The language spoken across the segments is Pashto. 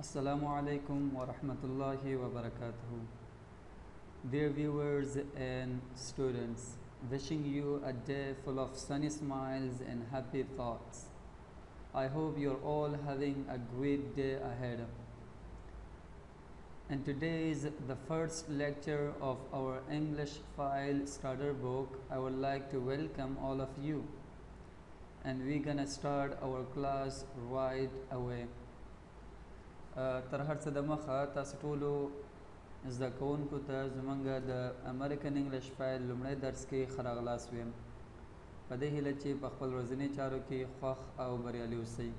Assalamu alaikum wa rahmatullahi wa barakatuhu. Dear viewers and students, wishing you a day full of sunny smiles and happy thoughts. I hope you're all having a great day ahead. And today is the first lecture of our English file starter book. I would like to welcome all of you. And we're gonna start our class right away. تر هر څه د مخه تاسو ټولو زده کوونکو ته زموږ د امریکن انګلیش فایل لومړی درس کې ښه راغلاست ویم په دې هیله چې په خپل ورځني چارو کې خوښ او بریالي اوسئ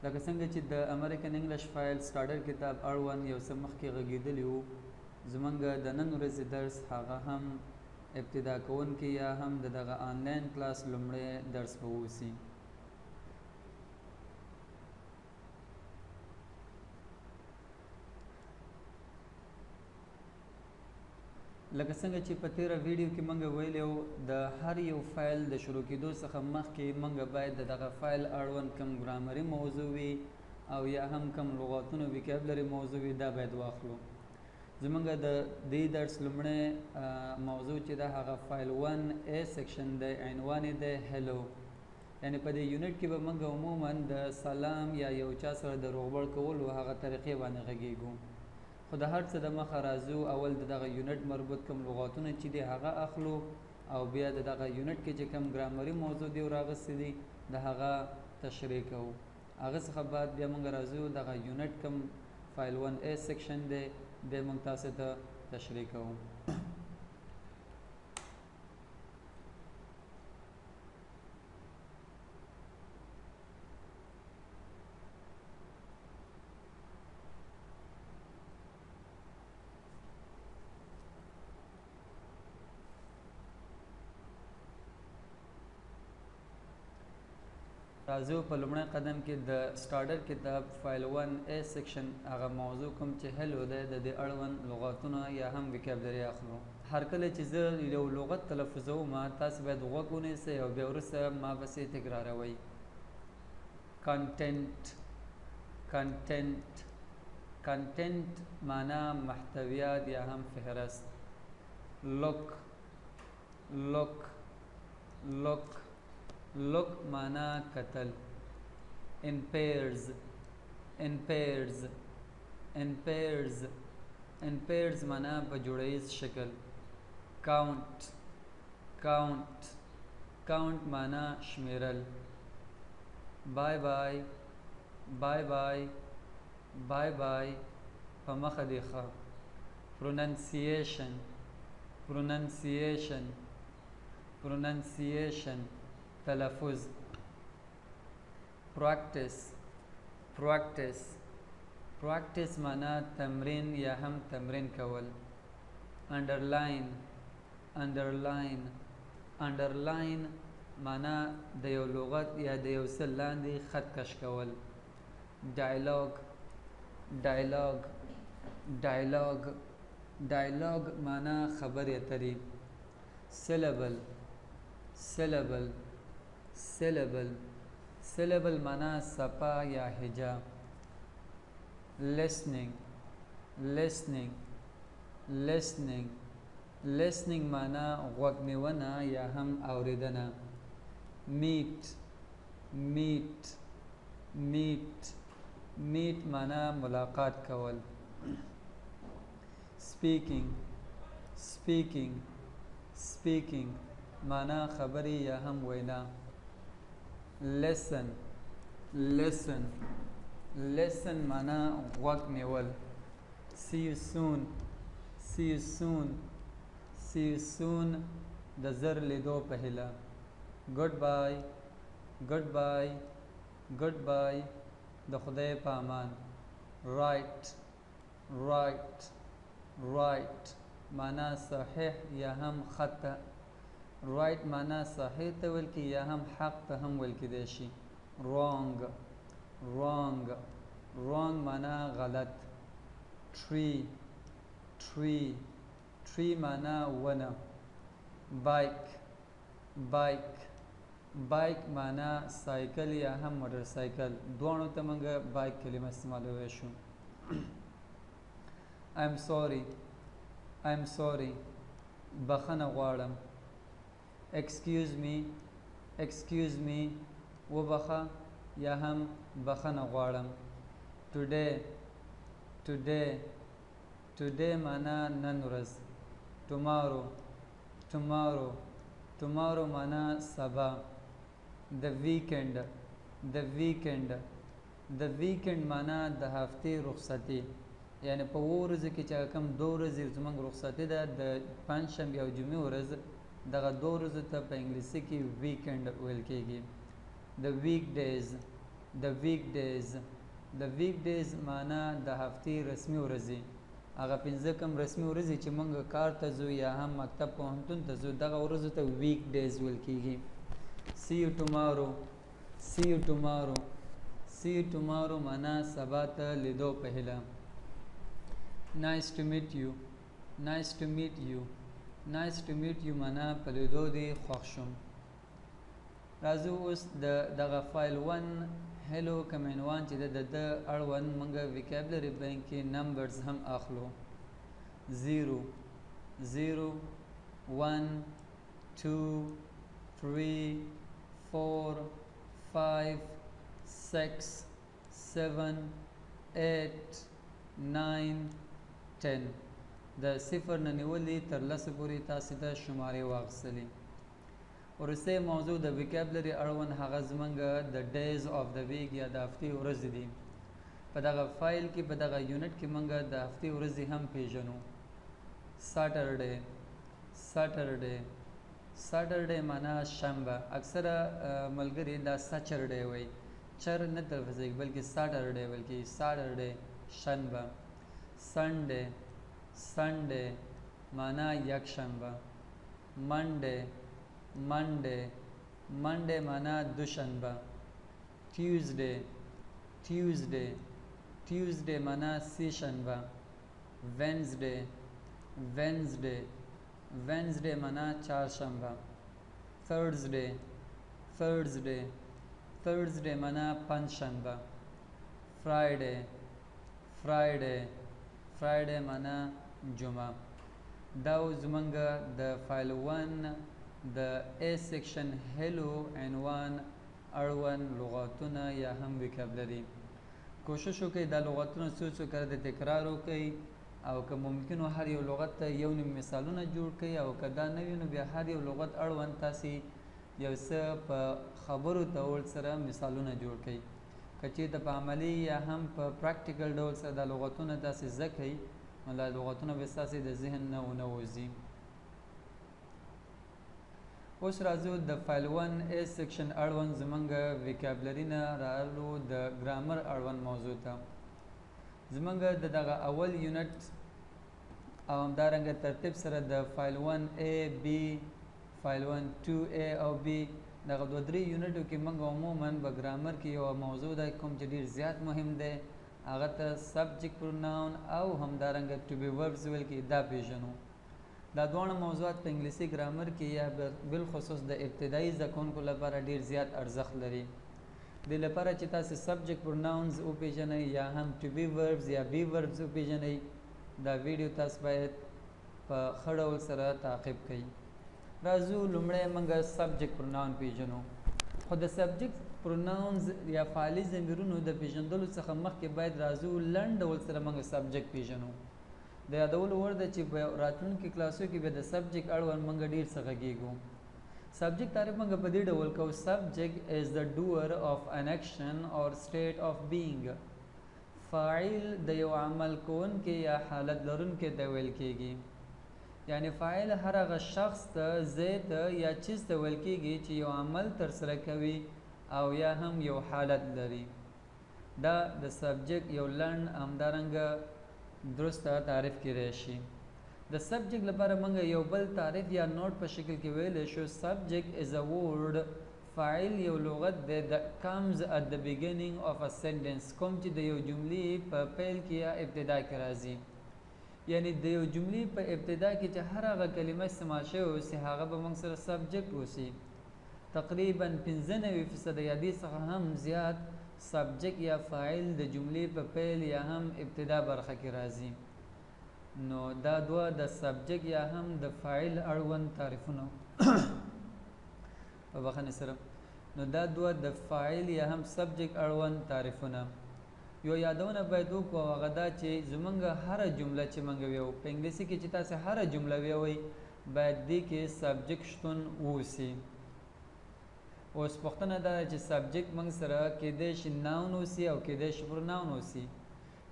لکه څنګه چې د امریکن انګلیش فایل سټارټر کتاب اړوند یو څه مخکې غږېدلی وو زموږ د نن ورځې درس هغه هم ابتدا کوونکي یا هم د دغه آنلاین کلاس لومړی درس به واوسي لکه څنګه چې په تیره ویډیو کې موږ ویلي وو د هر یو فایل د شروع کېدو څخه مخکې موږ باید د دغه فایل اړوند کم ګرامري موضوع وي او یا هم کم لغاتونو ویکابلري موضوع وي دا باید واخلو زموږ د دې درس لومړی موضوع چې دا هغه فایل 1 A سیکشن دی عنوان یې دی هلو یعنی په دې یونټ کې به موږ عموما د سلام یا یو چا سره د روغبړ کولو هغه طریقې باندې غږیږو خو د هر څه د مخه راځو اول د دغه یونټ مربوط کوم لغاتونه چې دی هغه اخلو او بیا د دغه یونټ کې چې کوم ګرامري موضوع دی راغستې دي د هغه تشریح کوو هغه څخه بعد بیا موږ راځو دغه یونټ کوم فایل 1A سیکشن دی بیا موږ تاسو ته تشریح کوو راځو په لومړی قدم کې د سټارټر کتاب فایل 1A سیکشن هغه موضوع کوم چې هلو دی د دې اړوند لغاتونه یا هم ویکابلري اخلو هر کله چې زه یو لغت تلفظوم تاسو باید غوږ ونیسئ او بیا وروسته ما پسې تکراروئ کنټنټ کنټنټ کنټنټ معنا محتویات یا هم فهرست لوک لوک لوک look معنا قتل in pairs in pairs in pairs in pairs معنا په جوړیز شکل count count count معنا شمیرل bye bye bye bye bye bye په مخه دی ښه pronunciation pronunciation pronunciation تلفظ practice practice practice معنا تمرین یا هم تمرین کول underline underline underline معنا د یو لغت یا د یو څه لاندې خط کش کول dialogue dialogue dialogue dialogue معنا خبرې اترې syllable syllable syllable syllable معنا صفا یا هجا listening listening listening listening معنا غوږ نیونه یا هم اوریدنه meet meet meet meet معنا ملاقات کول speaking speaking speaking معنا خبري یا هم وینا listen listen listen معنا غوږ نیول see you soon see you soon see you soon د زر لیدو په هیله goodbye goodbye goodbye د خدای په امان right right right معنا صحیح یا هم خطا right معنا صحیح ته ویل کی یا هم حق ته هم ویل کېدای شي wrong wrong wrong معنا غلط tree tree tree معنا ونه bike bike بایک معنا سایکل یا هم موټر سایکل دوانو ته موږ بایک کلمه استعمالولی شو. I'm sorry بخنه غواړم. excuse me وبخه یا هم بخنه غواړم. today معنا نن ورځ. tomorrow معنا سبا. the weekend معنا د هفتې رخصتي، یعنی په ورځو کې چې کوم 2 ورځې زموږ رخصتي ده د پنځشنبې او جمعې ورځ، دغه 2 ورځو ته په انګلیسي کې ویکند ویل کېږي. the weekdays معنا د هفتې رسمي ورځې، هغه 5 کم رسمي ورځې چې موږ کار ته ځو یا هم مکتب پوهنتون ته ځو، دغه ورځو ته weekdays ویل کېږي. see you tomorrow معنا سبا ته لیدو په هیله. nice to meet you معنا په لیدو دې خوښ شوم. راځو اوس دغه فایل 1 هلو کمین 1 چې د اړوند موږ ویکابلری بینک کې نمبرز هم اخلو. 0 1 2 3 4 5 6 7 8 9 10 د صفر نه نیولې تر لسو پورې تاسې ته شمارې واخیستلې. وروستی موضوع د ویکابلري اړوند هغه زموږ د ډیز آف د ویک یا د هفتې ورځې دي. په دغه فایل کې په دغه یونټ کې موږ د هفتې ورځې هم پیژنو. ساټرډے معنا شنبه، اکثره ملګري دا سچرډے وایي، چر نه تلفظیږي بلکې ساټرډے ویل کېږي. ساټرډے شنبه. سنډے معنا یک شنبه. منډے معنا دوشنبه. ټیوزډے معنا سه شنبه. وینزډے معنا چهارشنبه. تھرزډے معنا پنجشنبه. فرایډے معنا جمعه. دا زمونږ د فایل 1 د A سیکشن هلو عنوان اړوند لغاتونه یا هم ویکابلري. کوشش وکړئ دا لغاتونه څو کړه د تکرار وکړئ، او که ممکن هر یو لغت ته یو نیم مثالونه جوړ کړئ، او که دا نه وي نو بیا هر یو لغت اړوند تاسې یو څه په خبرو ډول سره مثالونه جوړ کړئ. که چېرته په عملي یا هم په پراکټیکل ډول سره دا لغتونه تاسې زده کړئ، نو دا لغتونه به ستاسې د ذهن نه ونه وځي. اوس راځو د فایل 1 A سیکشن اړوند زمونږ ویکابلري نه رالو د ګرامر اړوند موضوع ته. زمونږ د دغه اول یونټ او همدارنګه ترتیب سره د فایل 1A B فایل 1 2A او B دغه 2-3 یونټو کې موږ عموما په ګرامر کې یو موضوع ده کوم چې ډېر زیات مهم دی، هغه ته سبجیکټ پروناون او همدارنګه ټو بی وربز ویل کې دا پیژنو. دا دواړه موضوعات په انګلیسي ګرامر کې یا بالخصوص د ابتدایي زده کوونکو لپاره ډېر زیات ارزښت لري. دې لپاره چې تاسې سبجیکټ پروناونز وپیژنئ یا هم ټو بی وربز یا بی وربز وپیژنئ، دا ویډیو تاسو باید په ښه ډول سره تعقیب کړئ. راځو لومړی موږ سبجیکټ پروناون پیژنو. خو د سبجیکټ پروناونز یا فعالي ضمیرونو د پیژندلو څخه مخکې باید راځو لنډ ډول سره موږ سبجیکټ پیژنو. د یادولو وړ ده چې په راتلونکي کلاسو کې به د سبجیکټ اړوند موږ ډېر څه غږیږو. سبجیکټ تعریف موږ په دې ډول کوو: سبجیکټ از د ډوور آف ان ایکشن اور سټیټ آف بینګ. فاعل د یو عمل کوونکی یا حالت لرونکی ته ویل کېږي. یعنی فاعل هر هغه شخص ته، ځای ته یا چیز ته ویل کېږي چې یو عمل ترسره کوي او یا هم یو حالت لري. دا د سبجیکټ یو لنډ همدارنګه درسته تعریف کېدای شي. د سبجیکټ لپاره موږ یو بل تعریف یا نوٹ په شکل کې ویلی شو: سبجیکټ از ا ورډ. فاعل یو لغت دی that comes at the beginning of a sentence، کوم چې د یو جملې په پیل کې یا ابتدا کې راځي. یعنی د یو جملې په ابتدا کې چې هر هغه کلمه استعمال شوې اوسي هغه به موږ سره سبجیکټ اوسي، تقریبا 95% یا دې څخه هم زیات سبجیکټ یا فاعل د جملې په پیل یا هم ابتدا برخه کې راځي. نو دا دوه د سبجیکټ یا هم د فاعل اړوند تعریفونه په بخښنې سره نو دا دوه د فاعل یا هم سبجیکټ اړوند تعریفونه. یو یادونه باید وکړو هغه دا چې زمونږ هره جمله چې موږ ویو په انګلیسي کې چې تاسې هره جمله ویوئ باید دې کې سبجیکټ شتون ووسي. اوس پوښتنه دا ده چې سبجیکټ موږ سره کیدای شي ناون اوسي او کیدای شي پروناون اوسي.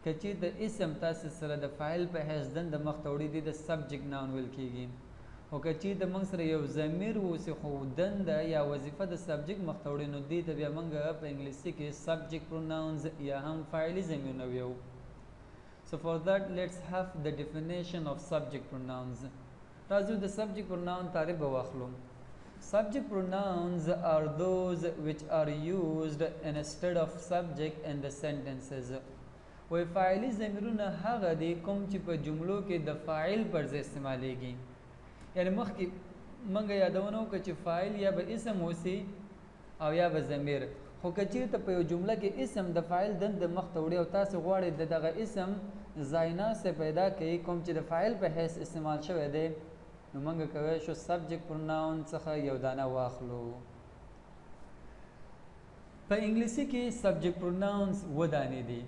که چې د اسم تاسې سره د فاعل په حیث دنده مخ ته وړي دي د سبجیکټ ناون ویل کېږي. خو که چې د موږ سره یو ضمیر اوسي خو دنده یا وظیفه د سبجیکټ مخ ته وړي نو دې ته بیا موږ په انګلیسي کې سبجیکټ پروناونز یا هم فاعلي ضمیرونه ویو. So for that let's have the definition of subject pronouns. راځو د سبجیکټ پروناون تعریف به واخلو. Subject pronouns are those which are used instead of subject in the sentences. وی فاعلی ضمیرونه هغه دي کوم چې په جملو کې د فاعل پر ځای استعمالیږي. یعنی مخکې موږ یادونه وکړه چې فاعل یا به اسم اوسي او یا به ضمیر. خو که چېرته په یو جمله کې اسم د فاعل دنده مخ ته وړي او تاسې غواړئ د دغه اسم ځایناستی پیدا کړئ کوم چې د فاعل په حیث استعمال شوی دی نو موږ کولی شو سبجیکټ پروناون څخه یو دانه واخلو. په انګلیسي کې سبجیکټ پروناونز و دانې دي.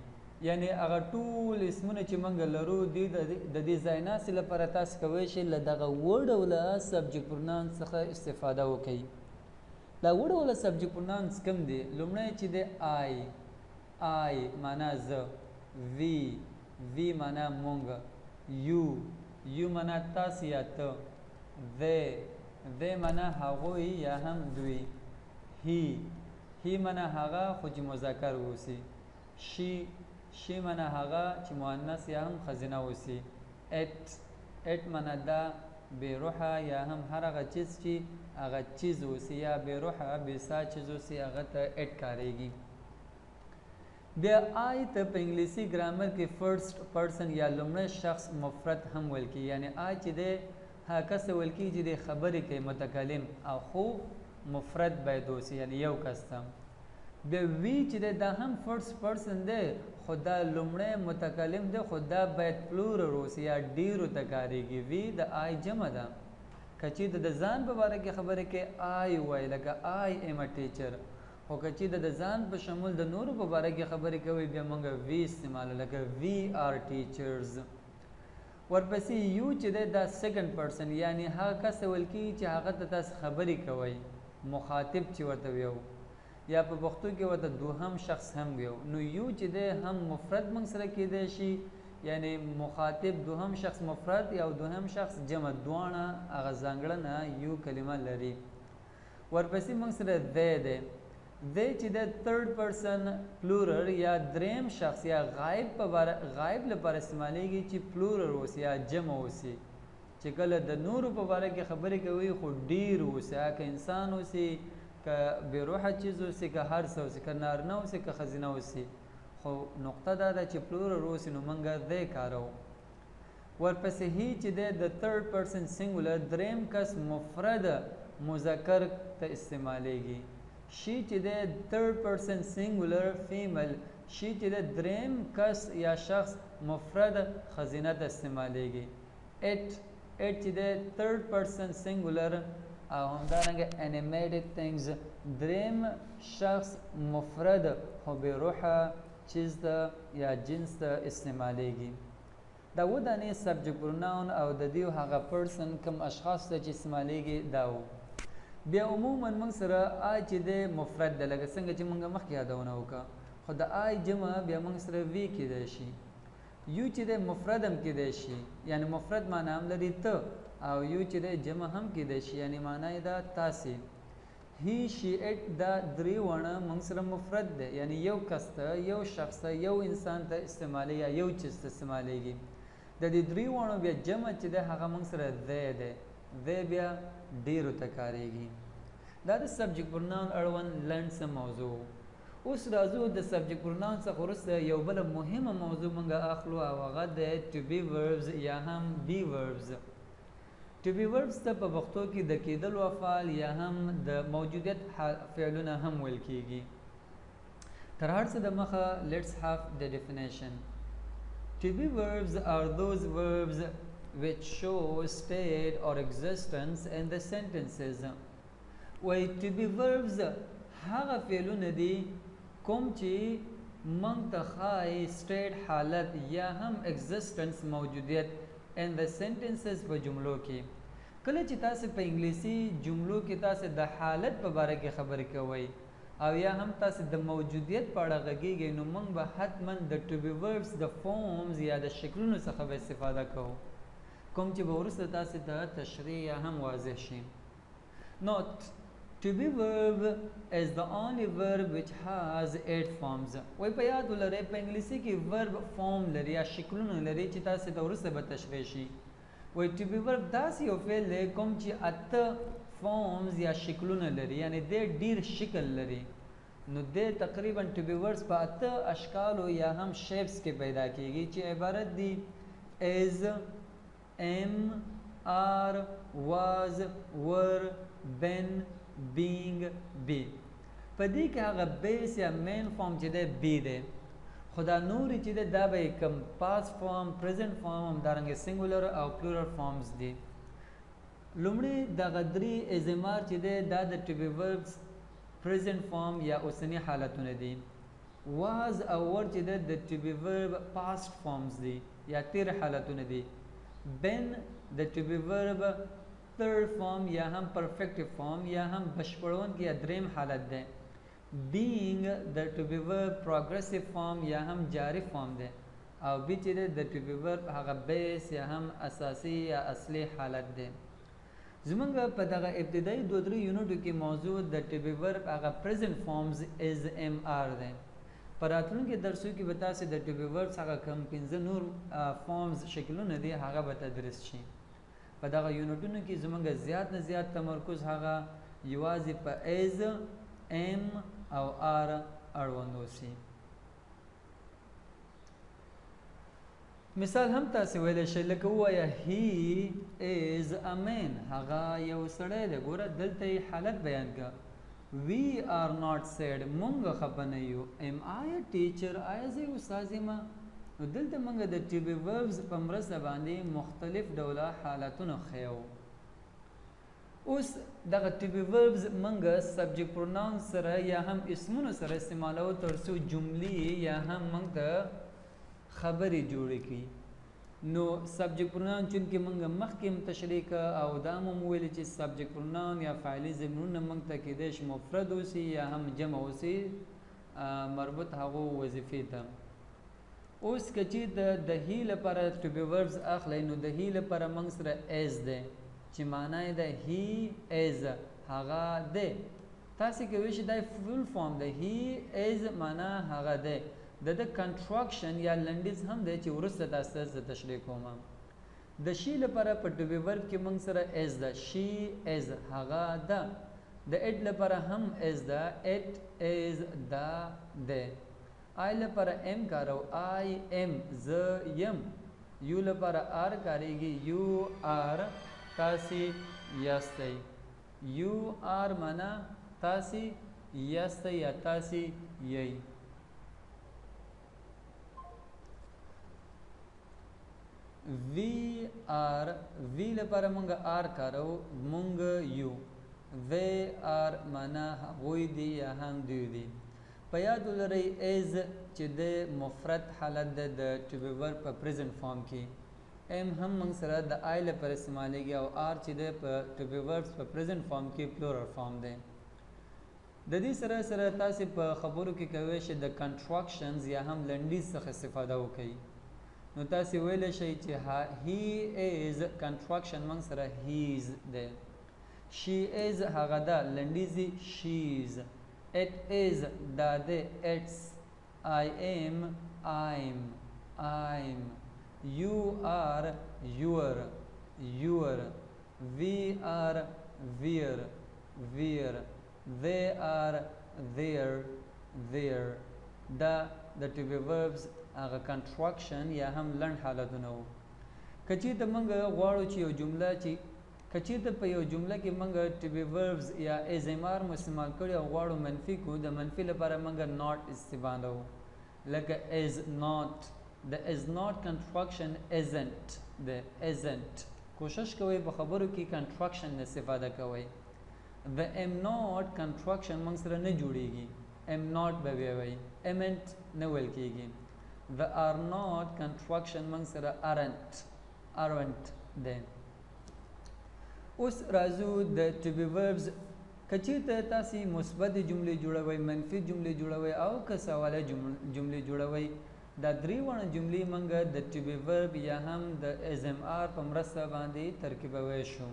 یعنی هغه ټول اسمونه چې موږ لرو د دې ځایناستي لپاره تاسو کولی شئ له دغه اووه ډوله سبجیکټ پروناونز څخه استفاده وکړئ. دا اووه ډوله سبجیکټ پروناونز کوم دي؟ لومړی چې دی آی معنا زه، وی معنا مونږ، یو معنا تاسې یا ته، دی معنا هغوی یا هم دوی، هی معنا هغه خو چې مذکر اوسي، شی معنا هغه چې مؤنث یا هم ښځینه اوسي، اټ معنا دا بې روحه یا هم هر هغه چیز چې هغه چیز اوسي یا بې روحه بې سا چیز اوسي هغه ته اټ کاریږي. بیا آی ته په انګلیسي ګرامر کې فرست پرسن یا لومړی شخص مفرد هم ویل کېږي. یعنی آی چې دی هغه کس ته ویل کېږي چې دی خبرې کوي متکلم او خو مفرد باید اوسي یعنی یو کس ته. بیا وی چې دی دا هم فرست پرسن دی خو دا لومړی متکلم دی خو دا باید پلورل اوسي یا ډیرو ته کاریږي. وی د آی جمع ده. که چې د ځان په باره کې خبرې کوي آی وایي لکه آی ایم ا ټیچر. خو که چې د ځان په شمول د نورو په باره کې خبرې کوي بیا موږ وی استعمالو لکه وی آر ټیچرز. ورپسې یو چې دی دا سیکنډ پرسن یعنی هغه کس ته ویل کېږي چې هغه ته تاسو خبرې کوئ مخاطب چې ورته ویو یا په پښتو کې ورته دوهم شخص هم ویو. نو یو چې دی هم مفرد موږ سره کېدی شي یعنی مخاطب دوهم شخص مفرد یا دوهم شخص جمع دواړه هغه ځانګړنه یو کلمه لري. ورپسې موږ سره دی چې د تھرډ پرسن پلورل یا دریم شخص یا غایب لپاره استعمالیږي چې پلورل اوسي یا جمع اوسي. چې کله د نورو په باره کې خبرې کوي خو ډیر اوسي که انسان اوسي که بې روحه چیز اوسي که هر څه اوسي که نارینه اوسي که ښځینه اوسي. خو نقطه دا ده چې پلورل اوسي نو موږ دی کارو. ورپسې هی چې دی د تھرډ پرسن سینګولر دریم کس مفرد مذکر ته استعمالیږي. شی چې دی تھرډ پرسن سینګولر فیمل شی چې دی دریم کس یا شخص مفرد ښځینه ته استعمالیږي. اټ چې دی تھرډ پرسن سینګولر او همدارنګه انیمیټډ تھینګز دریم شخص مفرد خو بې روحه چیز ته یا جنس ته استعمالیږي. دا و دانې سبجیکټ پروناون او د دې هغه پرسن کوم اشخاص ته چې استعمالیږي دا و. بیا عموما موږ سره آی چې دی مفرد ده لکه څنګه چې موږ مخکې یادونه وکړه خو د آی جمع بیا موږ سره وی کېدی شي. یو چې دی مفرد هم کېدی شي یعنی مفرد معنا هم لري ته او یو چې دی جمع هم کېدی شي یعنی معنا یې دا تاسې. هی شي اټ دا درې وړه موږ سره مفرد دی یعنی یو کس ته یو شخص ته یو انسان ته استعمالي یا یو چیز ته استعمالیږي. د دې درې وړو بیا جمع چې دی هغه موږ سره دی بیا ډیرو ته کاریږي. دا د سبجیکټ پروناون اړوند لنډ څه موضوع. اوس راځو د سبجیکټ پروناون څخه وروسته یو بله مهمه موضوع موږ اخلو او هغه د ټو بي وربز یا هم بي وربز. to be verbs ته په پښتو کې د کېدلو افعال یا هم د موجودیت فعلونه هم ویل کېږي. تر هر څه د مخه let's have the definition. To be verbs are those verbs which show state or existence in the sentences. وای to be verbs هغه فعلونه دي کوم چې موږ ته ښایي state حالت یا هم existence موجودیت in the sentences په جملو کې. کله چې تاسو په انګلیسي جملو کې تاسو د حالت په باره کې خبرې کوئ او یا هم تاسو د موجودیت په اړه غږیږئ نو موږ به حتما د to be verbs د forms یا د شکلونو څخه به استفاده کوو کوم چې به وروسته تاسو ته تشریح یا هم واضح شي. Note: To be verb is the only verb which has 8 forms. وای په یاد ولرئ په انګلیسي کې verb form لري یا شکلونه لري چې تاسو ته وروسته به تشریح شي. وای to be verb داسې یو فعل دی کوم چې 8 forms یا شکلونه لري یعنی د ډیر شکل لري نو د تقریبا to be verbs په 8 اشکالو یا هم shapes کې پیدا کیږي چې عبارت دي is, am, are, was, were, been, being, be. په دې کې هغه بیس یا مین فارم چې دی بی دی خو دا نورې چې دی دا به کم past form, present form همدارنګه singular او plural forms دي. لومړی دغه درې ازمار چې دی دا د to be verbs present form یا اوسنی حالتونه دي. was او were چې دی د to be verb past forms دي یا تیر حالتونه دي. been د to be verb third form یا هم perfective form یا هم بشپړونکی یا دریم حالت ده. being د to be verb progressive form یا هم جاری form ده او be چې د to be verb هغه بیس یا هم اساسی یا اصلي حالت ده. زمونږ په دغه ابتدایي 2-3 یونټو کې موضوع د to be verb هغه present forms is, am, are ده. پر راتلونکي درسو کې به تاسو د to be verbs هغه کم 15 نور forms شکلونه دي هغه به تدریس شي. په دغه یونټونو کې زمونږ زیات نه زیات تمرکز هغه یوازې په is, am او are اړوند وسي. مثال هم تاسو ویلی شئ لکه ووایه he is a man هغه یو سړی دی. ګوره دلته یې حالت بیان کړه. we are not sad مونږ خفه نه یو. am I a teacher آیا زه استاد یم؟ نو دلته موږ د to be verbs په مرسته باندې مختلف ډوله حالتونه ښیو. اوس دغه to be verbs موږ subject pronoun سره یا هم اسمونو سره استعمالو تر څو جملې یا هم موږ ته خبرې جوړې کړي. نو subject pronoun چونکې موږ مخکې هم تشریح کړه او دا مو ویلي چې subject pronoun یا فاعلي ضمیرونه موږ ته کیدای شي مفرد اوسي یا هم جمع اوسي مربوط هغو وظیفې ته. اوس که چې د هی لپاره to be verbs اخلئ نو د هی لپاره موږ سره is دی چې معنی یې ده he is هغه دی. تاسې کولی شئ دا فول فارم دی. he is معنا هغه دی. د کنټراکشن یا لنډیز هم دی چې وروسته تاسو ته زه تشریح کوم. د شي لپاره په to be verb کې موږ سره is ده. she is هغه ده. د it لپاره هم is ده. it is ده دی. I لپاره am کارو I am زه یم. you لپاره are کاریږي you are تاسې یاستئ. you are معنا تاسې یاستئ یا تاسې یئ. we are we لپاره مونږ are کارو مونږ یو. they are معنا هغوی دي یا هم دوی دي. په یاد ولرئ is چې د مفرد حالت ده د to be verb په present form کې. am هم موږ سره د I لپاره استعمالیږي او are چې د په to be verbs په present form کې plural form دی. د دې سره سره تاسو په خبرو کې کوئ چې د contractions یا هم لنډیز څخه استفاده وکړئ. نو تاسو ویلی شئ چې he is contraction موږ سره his دی. she is هغه ده لنډیزي she's. it is دا ده it's. I am I'm. you are your. we are we're. they are their. دا د to be verbs هغه contraction یا هم لنډ حالتونه وو. که چېرته موږ غواړو چې یو جمله چې که چېرته په یو جمله کې موږ to be verbs یا as MR مو استعمال کړي او غواړو منفي کو د منفي لپاره موږ not استعمالو لکه is not د is not construction isn't د isn't کوشش کوئ په خبرو کې construction نه استفاده کوئ the am not construction موږ سره نه جوړیږي am not به وایي amn't نه ویل کېږي the are not construction موږ سره aren't ده اوس راځو د to be verbs که چېرته تاسې مثبت جملې جوړوئ منفي جملې جوړوئ او که سواله جملې جوړوئ دا درې واړه جملې موږ د to be verb یا هم د SMR په مرسته باندې ترکیبوی شو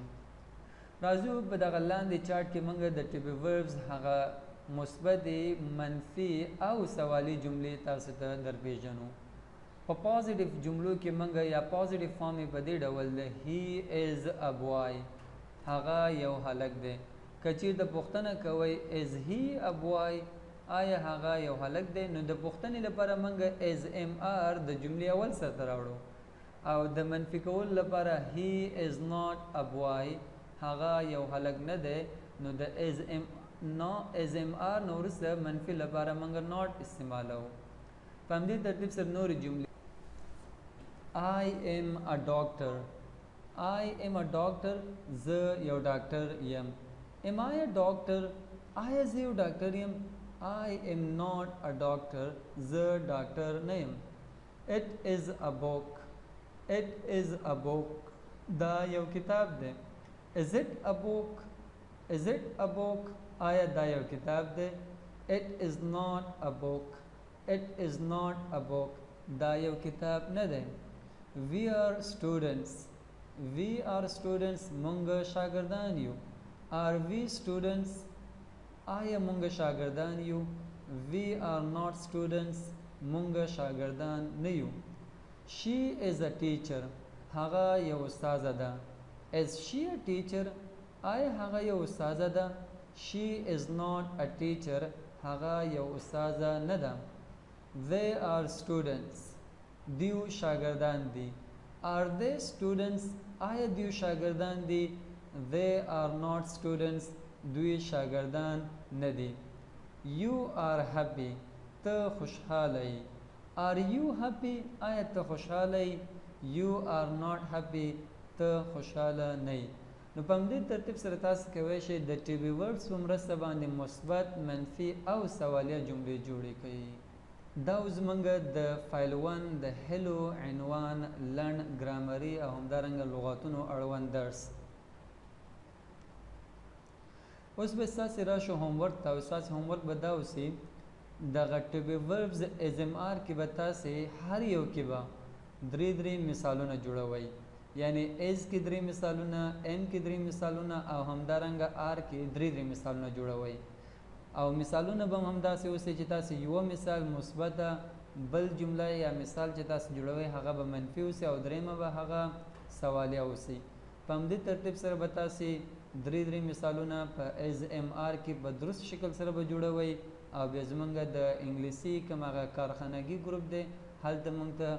راځو په دغه لاندې چارټ کې موږ د to be verbs هغه مثبت منفي او سوالي جملې تاسو ته درپېژنو په پازیټیو جملو کې موږ یا پازیټیو فارم په دې ډول ده he is a boy هغه یو هلک دی که چېرته پوښتنه کوئ is he a boy آیا هغه یو هلک دی نو د پوښتنې لپاره موږ SMR د جملې اول سره راوړو او د منفي کولو لپاره he is not a boy هغه یو هلک نه دی نو د SMR نو وروسته منفي لپاره موږ not استعمالو په همدې ترتیب سره نورې جملې I am a doctor I am a doctor زه یو ډاکټر یم am I a doctor آیا زه یو ډاکټر یم I am not a doctor زه ډاکټر نه یم it is a book دا یو کتاب دی is it a book آیا دا یو کتاب دی it is not a book دا یو کتاب نه دی we are students مونږ شاګردان یو are we students آیا مونږ شاګردان یو we are not students مونږ شاګردان نه یو she is a teacher هغه یو استاذه ده is she a teacher آیا هغه یو استاذه ده she is not a teacher هغه یو استاذه نه ده they are students دیو شاګردان دي are they students آیا دیو شاګردان دي they are not students دوی شاګردان نه دي you are happy ته خوشحاله یې are you happy آیا ته خوشحاله یې you are not happy ته خوشحاله نه یې نو په همدې ترتیب سره تاسو کولی شئ د to be verbs په مرسته باندې مثبت منفي او سوالیه جملې جوړې کړئ دا زمونږ د فایل 1 د هلو عنوان لنډ ګرامري او همدارنګه لغاتونو اړوند درس اوس به ستاسې راشو هومورک ته او ستاسې هومورک به دا اوسي دغه to be verbs SMR کې به تاسې هر یو کې به درې مثالونه جوړوئ یعنی is کې 3 مثالونه am کې 3 مثالونه او همدارنګه r کې 3 مثالونه جوړوئ او مثالونه به هم داسې اوسي چې تاسو یو مثال مثبته بل جمله یا مثال چې تاسو جوړوئ هغه به منفي اوسي او دریمه به هغه سوالیه اوسي په همدې ترتیب سره به تاسو درې مثالونه په SMR کې په درست شکل سره به جوړوئ او بیا زمونږ د انګلیسي کوم هغه کارخانګي ګروپ دی هلته موږ ته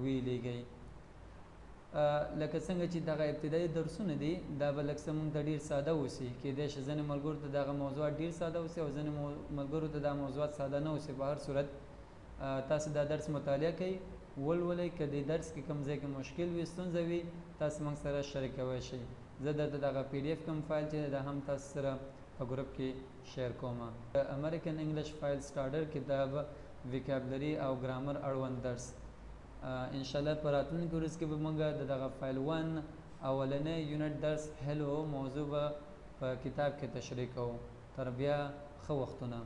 ویلیږئ لکه څنګه چې دغه ابتدایي درسونه دي دا به لږ څه موږ ته ډېر ساده اوسي کیدای شي ځینې ملګرو ته دغه موضوعات ډېر ساده اوسي او ځینې ملګرو ته دا موضوعات ساده نه اوسي په هر صورت تاسو دا درس مطالعه کوئ ولولئ که دې درس کې کوم ځای کې مشکل وي ستونزه وي تاسو موږ سره شریکولی شئ زه درته دغه PDF کوم فایل چې دا هم تاسو سره په ګروپ کې شیر کوم د امریکن انګلیش فایل سټارټر کتاب وکابلري او ګرامر اړوند درس ان شاء الله په راتلونکي ورځ کې به موږ دغه فایل 1 اولنی یونټ درس هلو موضوع به په کتاب کې تشریح کوو تر بیا ښه وختونه